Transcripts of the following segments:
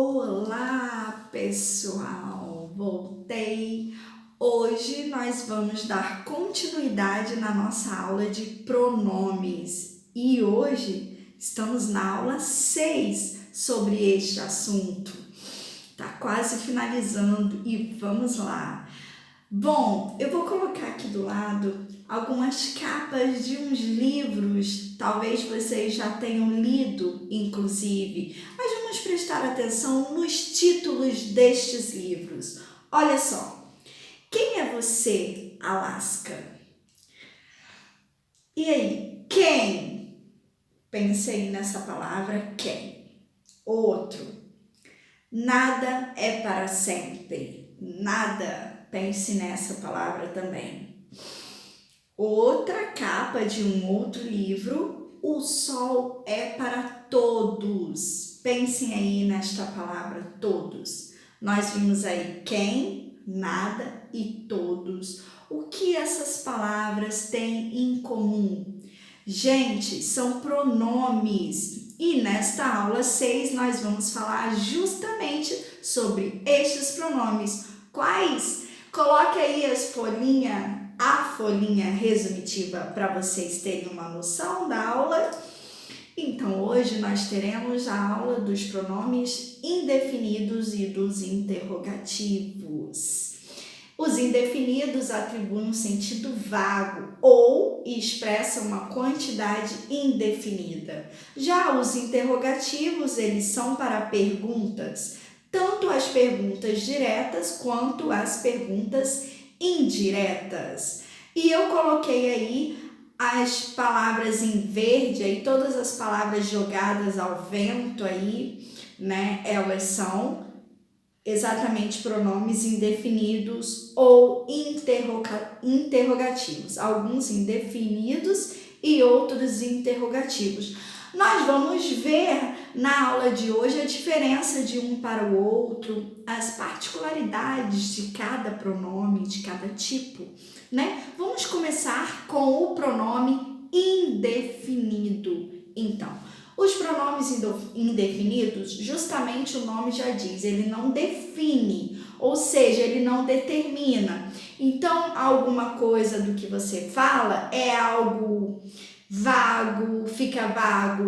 Olá, pessoal! Voltei. Hoje nós vamos dar continuidade na nossa aula de pronomes e hoje estamos na aula 6 sobre este assunto. Tá quase finalizando e vamos lá. Bom, eu vou colocar aqui do lado algumas capas de uns livros, talvez vocês já tenham lido, inclusive, mas vamos prestar atenção nos títulos destes livros. Olha só, quem é você, Alaska? E aí, quem? Pensei nessa palavra, quem? Outro, nada é para sempre, nada. Pense nessa palavra também. Outra capa de um outro livro, o sol é para todos. Pensem aí nesta palavra, todos. Nós vimos aí quem, nada e todos. O que essas palavras têm em comum? Gente, são pronomes. E nesta aula 6 nós vamos falar justamente sobre estes pronomes. Quais? Coloque aí a folhinha resumitiva para vocês terem uma noção da aula. Então, hoje nós teremos a aula dos pronomes indefinidos e dos interrogativos. Os indefinidos atribuem um sentido vago ou expressam uma quantidade indefinida. Já os interrogativos, eles são para perguntas, tanto as perguntas diretas quanto as perguntas indiretas. E eu coloquei aí as palavras em verde, aí todas as palavras jogadas ao vento aí, né? Elas são exatamente pronomes indefinidos ou interrogativos. Alguns indefinidos e outros interrogativos. Nós vamos ver na aula de hoje a diferença de um para o outro, as particularidades de cada pronome, de cada tipo, né? Vamos começar com o pronome indefinido. Então, os pronomes indefinidos, justamente o nome já diz, ele não define, ou seja, ele não determina. Então, alguma coisa do que você fala é algo vago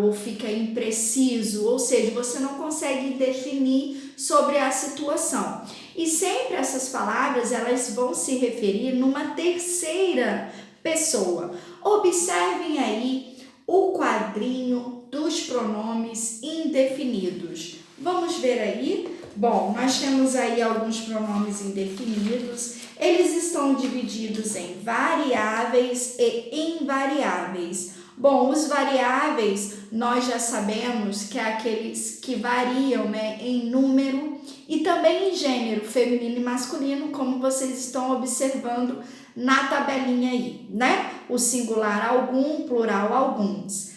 ou fica impreciso, ou seja, você não consegue definir sobre a situação. E sempre essas palavras, elas vão se referir numa terceira pessoa. Observem aí o quadrinho dos pronomes indefinidos. Vamos ver aí? Bom, nós temos aí alguns pronomes indefinidos. Eles estão divididos em variáveis e invariáveis. Bom, os variáveis nós já sabemos que é aqueles que variam, né, em número e também em gênero, feminino e masculino, como vocês estão observando na tabelinha aí, né? O singular algum, plural alguns.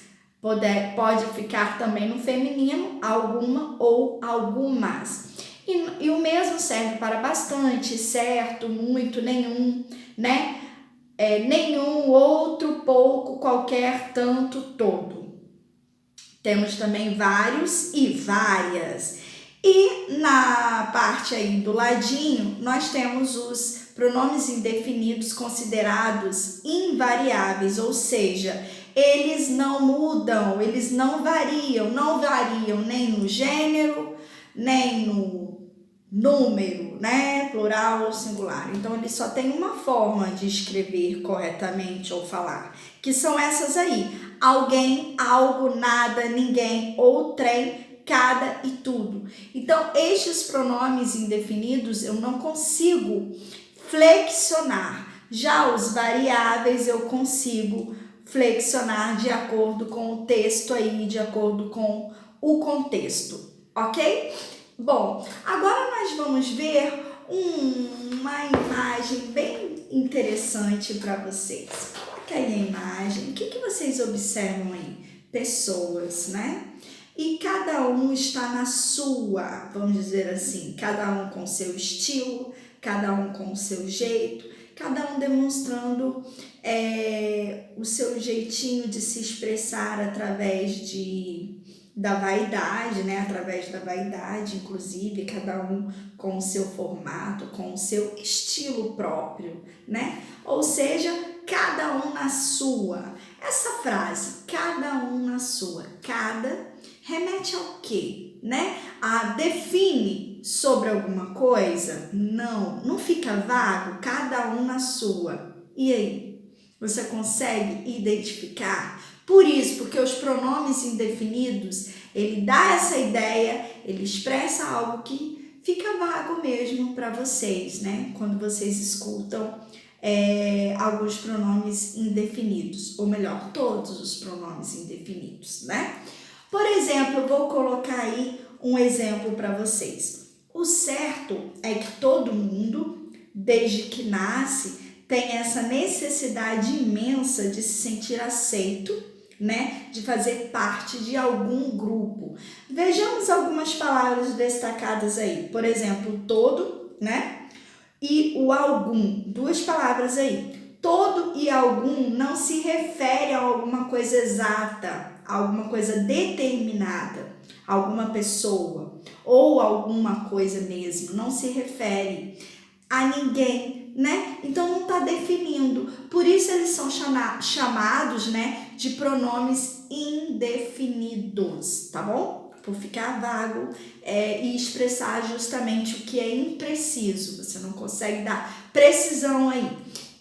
Pode ficar também no feminino, alguma ou algumas. E o mesmo serve para bastante, certo, muito, nenhum, né? Nenhum, outro, pouco, qualquer, tanto, todo. Temos também vários e várias. E na parte aí do ladinho, nós temos os pronomes indefinidos considerados invariáveis, ou seja, eles não mudam, eles não variam nem no gênero, nem no número, né? Plural ou singular. Então, ele só tem uma forma de escrever corretamente ou falar, que são essas aí: alguém, algo, nada, ninguém, outrem, cada e tudo. Então, estes pronomes indefinidos eu não consigo flexionar. Já os variáveis eu consigo flexionar de acordo com o texto aí, de acordo com o contexto, ok? Bom, agora nós vamos ver uma imagem bem interessante para vocês. Coloque aí a imagem. O que vocês observam aí? Pessoas, né? E cada um está na sua, vamos dizer assim, cada um com seu estilo, cada um com o seu jeito, cada um demonstrando o seu jeitinho de se expressar através da vaidade, né? Através da vaidade, inclusive, cada um com o seu formato, com o seu estilo próprio, né? Ou seja, cada um na sua. Essa frase, cada um na sua, cada, remete ao quê, né? Define sobre alguma coisa? Não, não fica vago, cada um na sua. E aí, você consegue identificar? Por isso, porque os pronomes indefinidos, ele dá essa ideia, ele expressa algo que fica vago mesmo para vocês, né? Quando vocês escutam alguns pronomes indefinidos, ou melhor, todos os pronomes indefinidos, né? Por exemplo, eu vou colocar aí um exemplo para vocês. O certo é que todo mundo, desde que nasce, tem essa necessidade imensa de se sentir aceito, né? De fazer parte de algum grupo. Vejamos algumas palavras destacadas aí. Por exemplo, todo, né? E o algum. Duas palavras aí. Todo e algum não se refere a alguma coisa exata, a alguma coisa determinada, a alguma pessoa ou alguma coisa mesmo. Não se refere a ninguém, né? Então não está definindo. Por isso eles são chamados, né, de pronomes indefinidos, tá bom? Por ficar vago e expressar justamente o que é impreciso. Você não consegue dar precisão aí.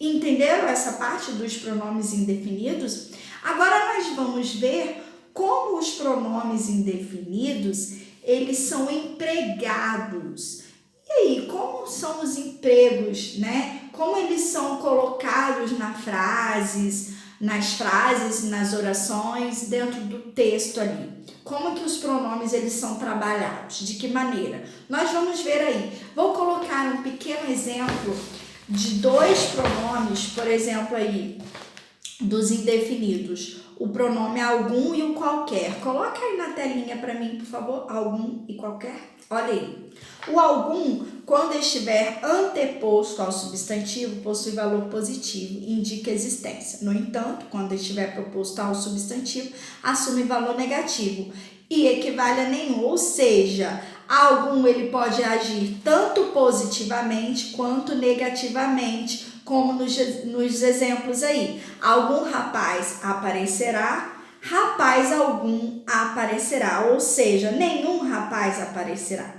Entenderam essa parte dos pronomes indefinidos? Agora nós vamos ver como os pronomes indefinidos, eles são empregados. E aí, como são os empregos, né? Como eles são colocados nas frases, nas orações, dentro do texto ali. Como que os pronomes eles são trabalhados? De que maneira? Nós vamos ver aí. Vou colocar um pequeno exemplo de dois pronomes, por exemplo aí, dos indefinidos. O pronome algum e o qualquer. Coloca aí na telinha para mim, por favor. Algum e qualquer. Olha aí. O algum, quando estiver anteposto ao substantivo, possui valor positivo e indica existência. No entanto, quando estiver proposto ao substantivo, assume valor negativo e equivale a nenhum. Ou seja, algum ele pode agir tanto positivamente quanto negativamente, como nos exemplos aí. Algum rapaz aparecerá, rapaz algum aparecerá, ou seja, nenhum rapaz aparecerá.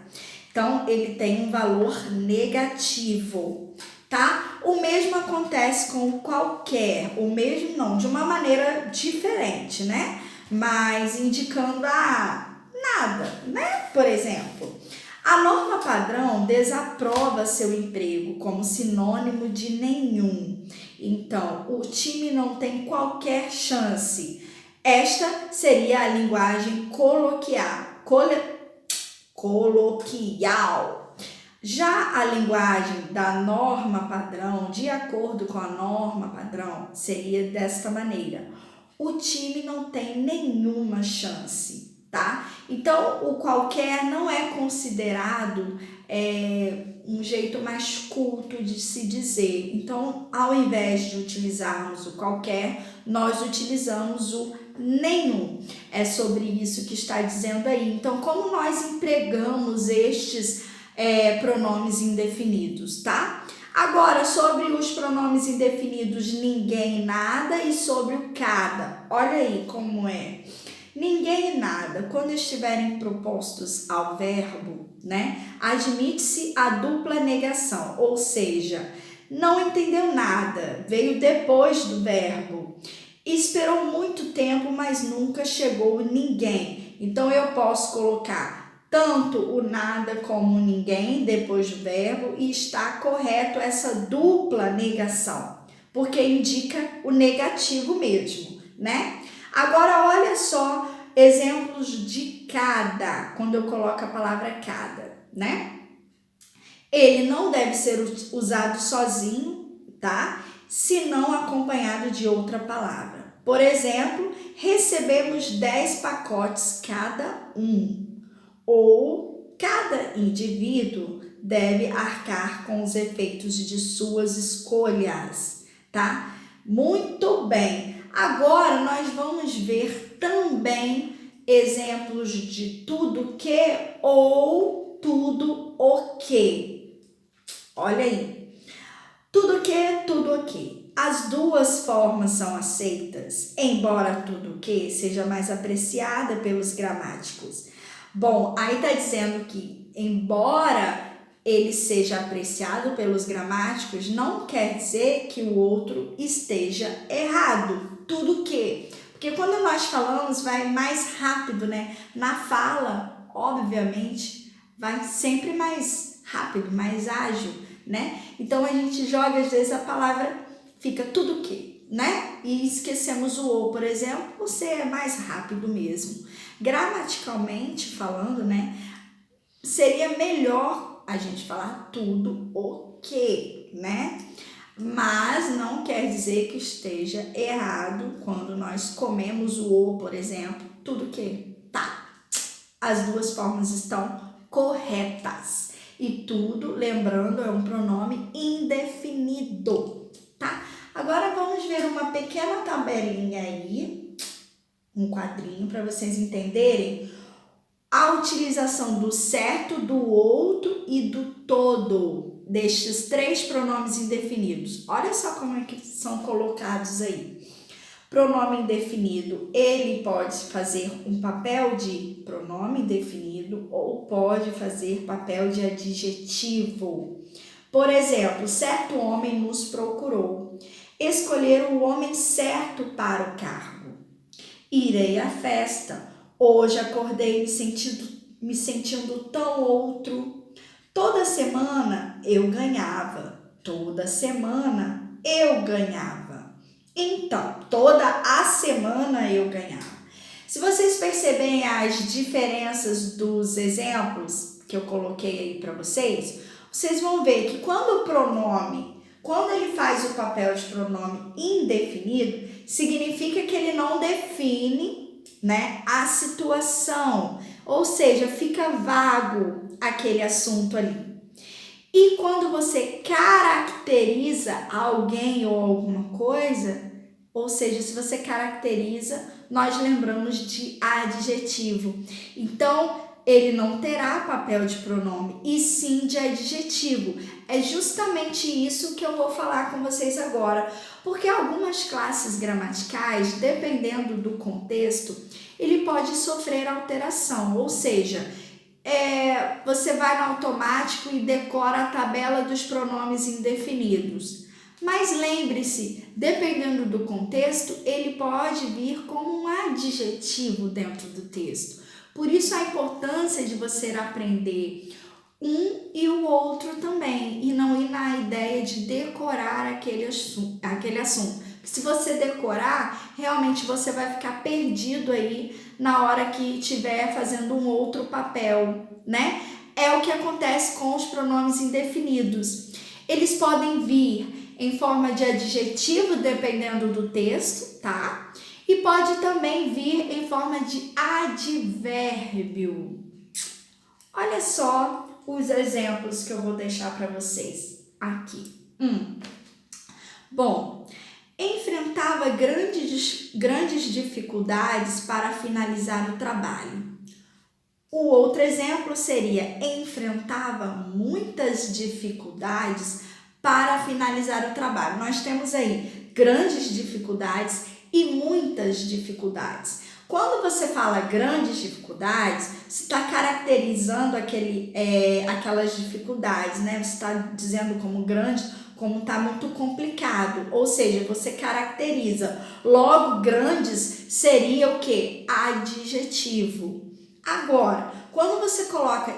Então, ele tem um valor negativo, tá? O mesmo acontece com o qualquer, o mesmo não, de uma maneira diferente, né? Mas indicando nada, né? Por exemplo, a norma padrão desaprova seu emprego como sinônimo de nenhum. Então, o time não tem qualquer chance. Esta seria a linguagem coloquial. Já a linguagem da norma padrão, de acordo com a norma padrão, seria desta maneira. O time não tem nenhuma chance, tá? Então, o qualquer não é considerado um jeito mais culto de se dizer. Então, ao invés de utilizarmos o qualquer, nós utilizamos o nenhum. É sobre isso que está dizendo aí. Então, como nós empregamos estes pronomes indefinidos, tá? Agora, sobre os pronomes indefinidos ninguém e nada e sobre o cada. Olha aí como é. Ninguém e nada, quando estiverem propostos ao verbo, né, admite-se a dupla negação, ou seja, não entendeu nada, veio depois do verbo. Esperou muito tempo, mas nunca chegou ninguém. Então, eu posso colocar tanto o nada como o ninguém depois do verbo e está correto essa dupla negação, porque indica o negativo mesmo, né? Agora, olha só exemplos de cada, quando eu coloco a palavra cada, né? Ele não deve ser usado sozinho, tá? Se não acompanhado de outra palavra. Por exemplo, recebemos 10 pacotes cada um. Ou cada indivíduo deve arcar com os efeitos de suas escolhas, tá? Muito bem. Agora nós vamos ver também exemplos de tudo que ou tudo o que. Olha aí. Tudo que, tudo o que. As duas formas são aceitas, embora tudo o que seja mais apreciada pelos gramáticos. Bom, aí tá dizendo que, embora ele seja apreciado pelos gramáticos, não quer dizer que o outro esteja errado. Tudo que. Porque quando nós falamos, vai mais rápido, né? Na fala, obviamente, vai sempre mais rápido, mais ágil, né? Então a gente joga, às vezes, a palavra, fica tudo que, né? E esquecemos o ou, por exemplo, você é mais rápido mesmo. Gramaticalmente falando, né? Seria melhor a gente falar tudo o que, né? Mas não quer dizer que esteja errado quando nós comemos o ou, por exemplo, tudo que. Tá, as duas formas estão corretas. E tudo, lembrando, é um pronome indefinido, tá? Agora vamos ver uma pequena tabelinha aí, um quadrinho para vocês entenderem a utilização do certo, do outro e do todo destes três pronomes indefinidos. Olha só como é que são colocados aí. Pronome indefinido, ele pode fazer um papel de pronome indefinido ou pode fazer papel de adjetivo. Por exemplo, certo homem nos procurou. Escolher o homem certo para o cargo. Irei à festa. Hoje acordei me sentindo tão outro. Toda semana eu ganhava. Toda semana eu ganhava. Então, toda a semana eu ganhava. Se vocês perceberem as diferenças dos exemplos que eu coloquei aí para vocês, vocês vão ver que quando o pronome, quando ele faz o papel de pronome indefinido, significa que ele não define, né, a situação, ou seja, fica vago aquele assunto ali. E quando você caracteriza alguém ou alguma coisa, ou seja, se você caracteriza, nós lembramos de adjetivo. Então, ele não terá papel de pronome, e sim de adjetivo. É justamente isso que eu vou falar com vocês agora, porque algumas classes gramaticais, dependendo do contexto, ele pode sofrer alteração, ou seja, você vai no automático e decora a tabela dos pronomes indefinidos. Mas lembre-se, dependendo do contexto, ele pode vir como um adjetivo dentro do texto. Por isso a importância de você aprender um e o outro também, e não ir na ideia de decorar aquele assunto. Se você decorar, realmente você vai ficar perdido aí na hora que estiver fazendo um outro papel, né? É o que acontece com os pronomes indefinidos. Eles podem vir em forma de adjetivo, dependendo do texto, tá? E pode também vir em forma de advérbio. Olha só os exemplos que eu vou deixar para vocês aqui. Bom, enfrentava grandes dificuldades para finalizar o trabalho. O outro exemplo seria: enfrentava muitas dificuldades para finalizar o trabalho. Nós temos aí grandes dificuldades e muitas dificuldades. Quando você fala grandes dificuldades, você está caracterizando aquelas dificuldades, né? Você está dizendo como grande, como está muito complicado, ou seja, você caracteriza. Logo, grandes seria o quê? Adjetivo. Agora, quando você coloca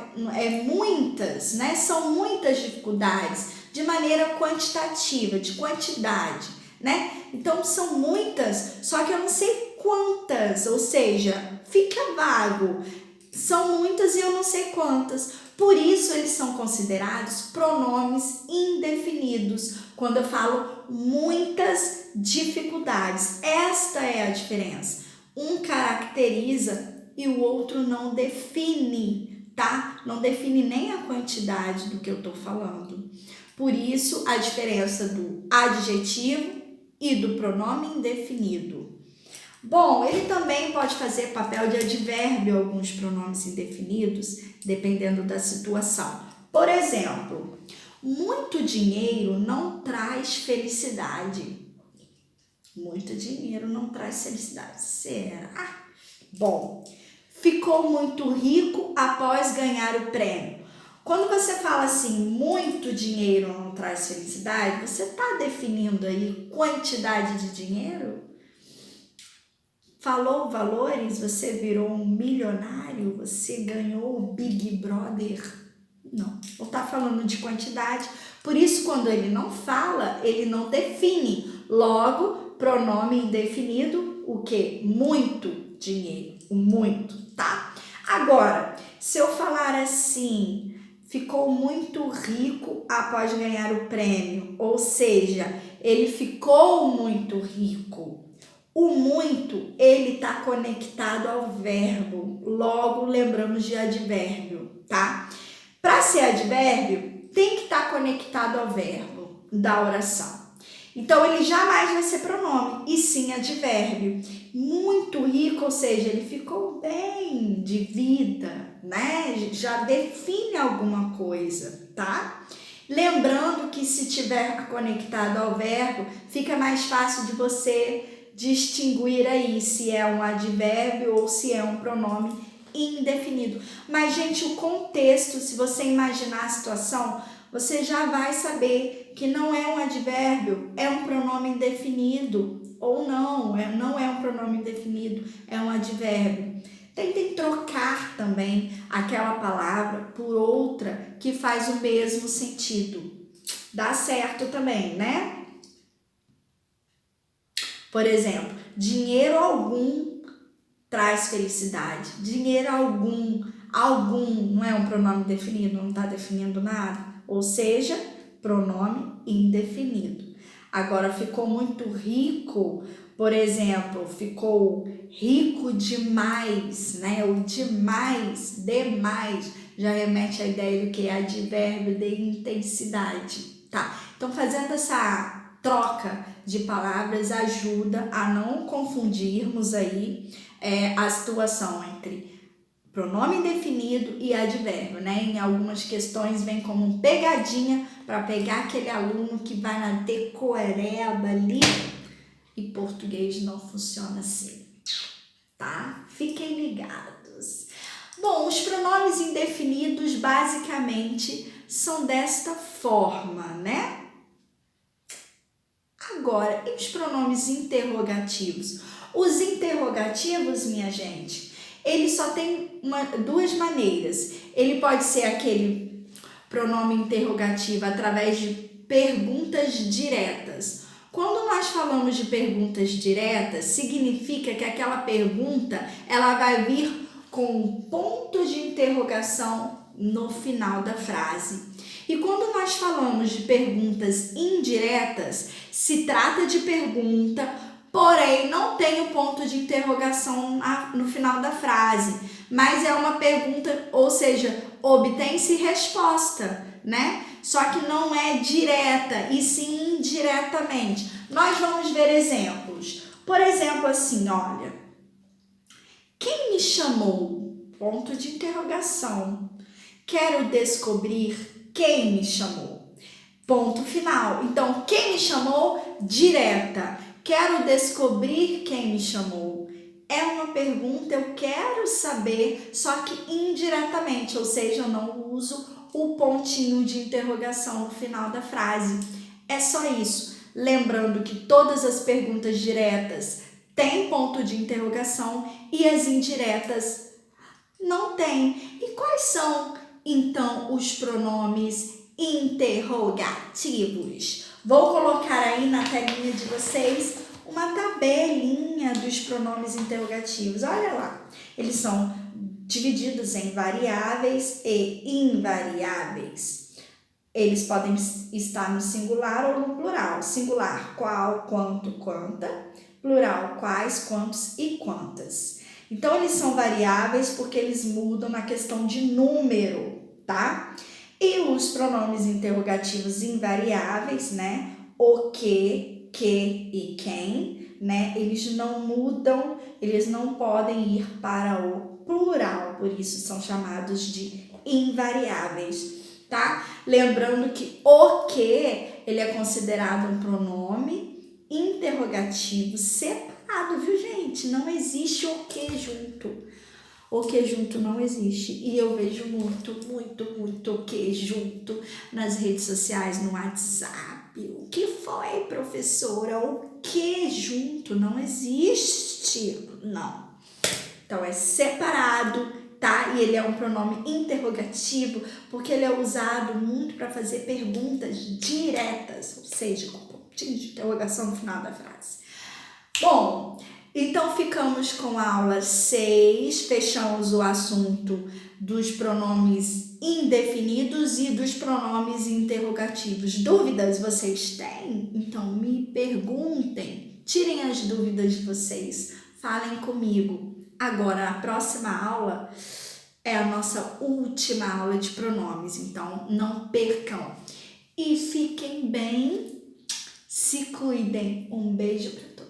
muitas, né? São muitas dificuldades de maneira quantitativa, de quantidade, né? Então, são muitas, só que eu não sei quantas, ou seja, fica vago. São muitas e eu não sei quantas. Por isso, eles são considerados pronomes indefinidos, quando eu falo muitas dificuldades. Esta é a diferença. Um caracteriza e o outro não define, tá? Não define nem a quantidade do que eu tô falando. Por isso, a diferença do adjetivo e do pronome indefinido. Bom, ele também pode fazer papel de advérbio alguns pronomes indefinidos, dependendo da situação. Por exemplo, muito dinheiro não traz felicidade. Muito dinheiro não traz felicidade. Será? Bom, ficou muito rico após ganhar o prêmio. Quando você fala assim, muito dinheiro não traz felicidade, você está definindo aí quantidade de dinheiro? Falou valores, você virou um milionário, você ganhou o Big Brother? Não está falando de quantidade. Por isso, quando ele não fala, ele não define. Logo, pronome indefinido, o quê? Muito dinheiro, o muito, tá? Agora, se eu falar assim, ficou muito rico após ganhar o prêmio, ou seja, ele ficou muito rico. O muito, ele está conectado ao verbo, logo lembramos de advérbio, tá? Para ser advérbio, tem que estar conectado ao verbo da oração. Então, ele jamais vai ser pronome, e sim advérbio. Muito rico, ou seja, ele ficou bem de vida, né? Já define alguma coisa, tá? Lembrando que se tiver conectado ao verbo, fica mais fácil de você distinguir aí se é um advérbio ou se é um pronome indefinido. Mas, gente, o contexto, se você imaginar a situação, você já vai saber que não é um advérbio, é um pronome indefinido, ou não é um pronome indefinido, é um advérbio. Tentem trocar também aquela palavra por outra que faz o mesmo sentido. Dá certo também, né? Por exemplo, dinheiro algum traz felicidade. Dinheiro algum não é um pronome definido, não está definindo nada. Ou seja, pronome indefinido. Agora, ficou muito rico, por exemplo, ficou rico demais, né? O demais já remete à ideia do que é advérbio de intensidade, tá? Então, fazendo essa troca de palavras ajuda a não confundirmos aí a situação entre pronome indefinido e advérbio, né? Em algumas questões vem como pegadinha para pegar aquele aluno que vai na decoreba ali, e português não funciona assim, tá? Fiquem ligados. Bom, os pronomes indefinidos basicamente são desta forma, né? Agora, e os pronomes interrogativos? Os interrogativos, minha gente, ele só tem duas maneiras. Ele pode ser aquele pronome interrogativo através de perguntas diretas. Quando nós falamos de perguntas diretas, significa que aquela pergunta ela vai vir com um ponto de interrogação no final da frase. E quando nós falamos de perguntas indiretas, se trata de pergunta, porém não tem o ponto de interrogação no final da frase, mas é uma pergunta, ou seja, obtém-se resposta, né? Só que não é direta, e sim indiretamente. Nós vamos ver exemplos. Por exemplo, assim, olha, quem me chamou? Ponto de interrogação. Quero descobrir quem me chamou. Ponto final. Então, quem me chamou? Direta. Quero descobrir quem me chamou. É uma pergunta, eu quero saber, só que indiretamente, ou seja, eu não uso o pontinho de interrogação no final da frase. É só isso. Lembrando que todas as perguntas diretas têm ponto de interrogação e as indiretas não têm. E quais são, então, os pronomes interrogativos? Vou colocar aí na telinha de vocês uma tabelinha dos pronomes interrogativos. Olha lá, eles são divididos em variáveis e invariáveis. Eles podem estar no singular ou no plural. Singular, qual, quanto, quanta. Plural, quais, quantos e quantas. Então, eles são variáveis porque eles mudam na questão de número, tá? E os pronomes interrogativos invariáveis, né? O que e quem, né? Eles não mudam, eles não podem ir para o plural, por isso são chamados de invariáveis, tá? Lembrando que o que, ele é considerado um pronome interrogativo separado, viu, gente? Não existe o que junto. O que junto não existe. E eu vejo muito o que junto nas redes sociais, no WhatsApp. O que foi, professora? O que junto não existe. Não. Então é separado, tá? E ele é um pronome interrogativo porque ele é usado muito para fazer perguntas diretas, ou seja, com pontinho de interrogação no final da frase. Bom, então ficamos com a aula 6, fechamos o assunto dos pronomes indefinidos e dos pronomes interrogativos. Dúvidas vocês têm? Então me perguntem, tirem as dúvidas de vocês, falem comigo. Agora, a próxima aula é a nossa última aula de pronomes, então não percam. E fiquem bem, se cuidem. Um beijo para todos.